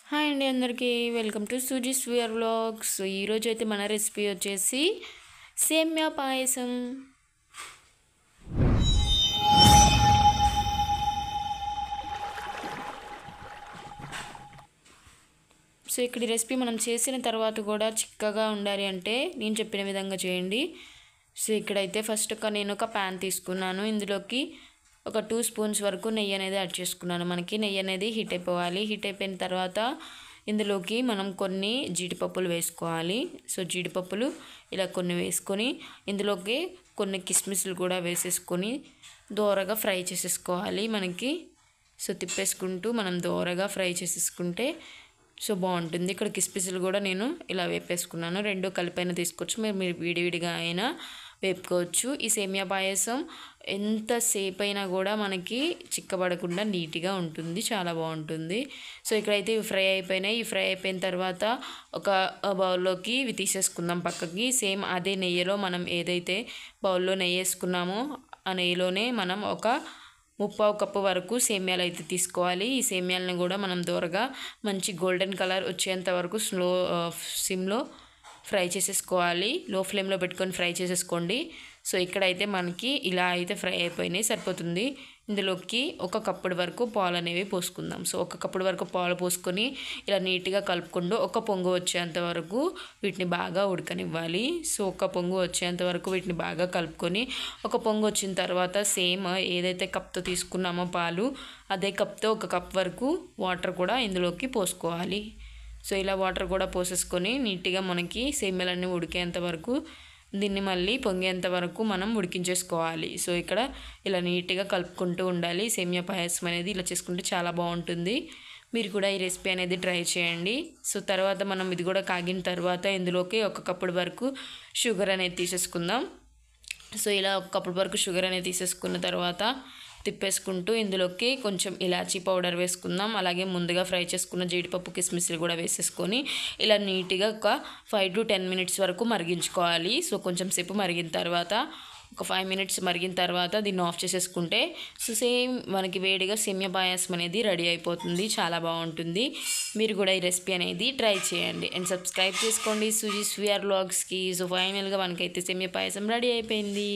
Hi అండి అందరికీ welcome to Suji's wear vlogs. ఈరోజు అయితే మన రెసిపీ వచ్చేసి సేమ్యా పాయసం. సో ఇక్కడ ఈ రెసిపీ మనం చేసిన తర్వాత కూడా చిక్కగా ఉండాలి అంటే నేను చెప్పిన విధంగా చేయండి. సో ఇక్కడైతే ఫస్ట్ నేను ఒక ప్యాన్ తీసుకున్నాను. ఇందులోకి ఒక 2 స్పూన్స్ వరకు నెయ్యి అనేది యాడ్ చేసుకున్నాను. మనకి నెయ్యి అనేది హీట్ అయిపోవాలి. హీట్ అయిపోయిన తర్వాత ఇందులోకి మనం కొన్ని జీడిపప్పులు వేసుకోవాలి. సో జీడిపప్పులు ఇలా కొన్ని వేసుకొని ఇందులోకి కొన్ని కిస్మిస్లు కూడా వేసేసుకొని దోరగా ఫ్రై చేసేసుకోవాలి మనకి. సో తిప్పేసుకుంటూ మనం దోరగా ఫ్రై చేసేసుకుంటే సో బాగుంటుంది. ఇక్కడ కిస్మిస్లు కూడా నేను ఇలా వేపేసుకున్నాను. రెండు కలిపైన తీసుకోవచ్చు, మీరు విడివిడిగా అయినా వేపుకోవచ్చు. ఈ సేమియా పాయసం ఎంతసేపు అయినా కూడా మనకి చిక్కబడకుండా నీట్గా ఉంటుంది, చాలా బాగుంటుంది. సో ఇక్కడైతే ఇవి ఫ్రై అయిపోయినాయి. ఈ ఫ్రై అయిపోయిన తర్వాత ఒక బౌల్లోకి ఇవి తీసేసుకుందాం పక్కకి. సేమ్ అదే నెయ్యిలో మనం ఏదైతే బౌల్లో నెయ్యి వేసుకున్నామో ఆ నెయ్యిలోనే మనం ఒక 1/2 కప్పు వరకు సేమ్యాలు అయితే తీసుకోవాలి. ఈ సేమ్యాలను కూడా మనం దోరగా మంచి గోల్డెన్ కలర్ వచ్చేంత వరకు సిమ్లో ఫ్రై చేసేసుకోవాలి. లో ఫ్లేమ్లో పెట్టుకొని ఫ్రై చేసేసుకోండి. సో ఇక్కడైతే మనకి ఇలా అయితే ఫ్రై అయిపోయినాయి, సరిపోతుంది. ఇందులోకి 1 కప్పుడు వరకు పాలు అనేవి పోసుకుందాం. సో 1 కప్పుడు వరకు పాలు పోసుకొని ఇలా నీట్గా కలుపుకుంటూ 1 పొంగు వచ్చేంత వరకు వీటిని బాగా ఉడకనివ్వాలి. సో 1 పొంగు వచ్చేంత వరకు వీటిని బాగా కలుపుకొని 1 పొంగు వచ్చిన తర్వాత సేమ్ ఏదైతే కప్తో తీసుకున్నామో పాలు అదే కప్తో 1 కప్ వరకు వాటర్ కూడా ఇందులోకి పోసుకోవాలి. సో ఇలా వాటర్ కూడా పోసేసుకొని నీట్గా మనకి సేమ్యాలన్నీ ఉడికేంత వరకు దీన్ని మళ్ళీ పొంగేంత వరకు మనం ఉడికించేసుకోవాలి. సో ఇక్కడ ఇలా నీట్గా కలుపుకుంటూ ఉండాలి. సేమియా పాయసం అనేది ఇలా చేసుకుంటే చాలా బాగుంటుంది. మీరు కూడా ఈ రెసిపీ అనేది ట్రై చేయండి. సో తర్వాత మనం ఇది కూడా కాగిన తర్వాత ఇందులోకి 1 కప్పుడు వరకు షుగర్ అనేది తీసేసుకుందాం. సో ఇలా 1 కప్పుడు వరకు షుగర్ అనేది తీసేసుకున్న తర్వాత తిప్పేసుకుంటూ ఇందులోకి కొంచెం ఇలాచీ పౌడర్ వేసుకుందాం. అలాగే ముందుగా ఫ్రై చేసుకున్న జీడిపప్పు కిస్మిస్లు కూడా వేసేసుకొని ఇలా నీట్గా ఒక 5 to 10 మినిట్స్ వరకు మరిగించుకోవాలి. సో కొంచెం సేపు మరిగిన తర్వాత ఒక 5 మినిట్స్ మరిగిన తర్వాత దీన్ని ఆఫ్ చేసేసుకుంటే సో సేమ్ మనకి వేడిగా సేమియా పాయసం అనేది రెడీ అయిపోతుంది, చాలా బాగుంటుంది. మీరు కూడా ఈ రెసిపీ అనేది ట్రై చేయండి అండ్ సబ్స్క్రైబ్ చేసుకోండి సుజీస్ వియర్ వ్లాగ్స్కి. సో ఫైనల్గా మనకైతే సేమియా పాయసం రెడీ అయిపోయింది.